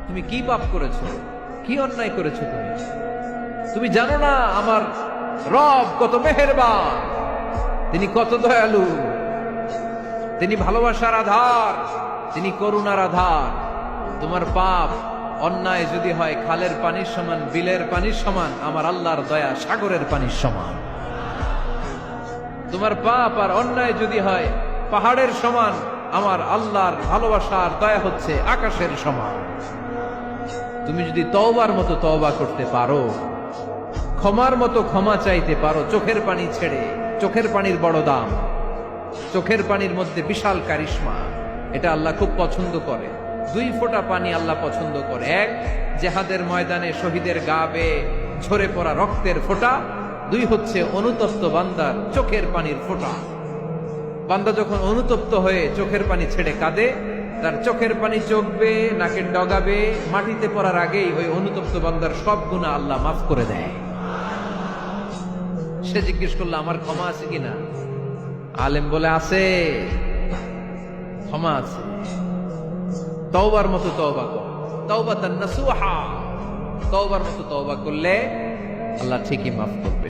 তুমি কি পাপ করেছো, কি অন্যায় করেছো? তুমি জানো না আমার রব কত মেহেরবান, তিনি কত দয়ালু, তিনি ভালোবাসার আধার, তিনি করুণার আধার। তোমার পাপ অন্যায় যদি হয় খালের পানির সমান, বিলের পানির সমান, আমার আল্লাহর দয়া সাগরের পানির সমান। তোমার পাপ আর অন্যায় যদি হয় পাহাড়ের সমান, আমার আল্লাহর ভালোবাসার দয়া হচ্ছে আকাশের সমান। তুমি যদি তওবার মতো তওবা করতে পারো, ক্ষমার মতো ক্ষমা চাইতে পারো, চোখের পানি ছেড়ে, চোখের পানির বড় দাম, চোখের পানির মধ্যে বিশাল কারিশমা, এটা আল্লাহ খুব পছন্দ করে। 2 ফোঁটা পানি আল্লাহ পছন্দ করে। এক, জেহাদের ময়দানে শহীদের গা বেয়ে ঝরে পড়া রক্তের ফোঁটা। 2 হচ্ছে অনুতপ্ত বান্দার চোখের পানির ফোঁটা। বান্দা যখন অনুতপ্ত হয়ে চোখের পানি ছেড়ে কাঁদে, তার চোখের পানি চোখ বেয়ে নাকের ডগা বেয়ে মাটিতে পড়ার আগেই ওই অনুতপ্ত বান্দার সব গুনাহ আল্লাহ মাফ করে দেয়। সে জিজ্ঞেস করলো আমার ক্ষমা আছে কিনা? আলেম বলে আছে, ক্ষমা আছে। তওবার মতো তওবা কর, তাওবাতান নাসুহা, তওবার মতো তওবা করলে আল্লাহ ঠিকই মাফ করবে।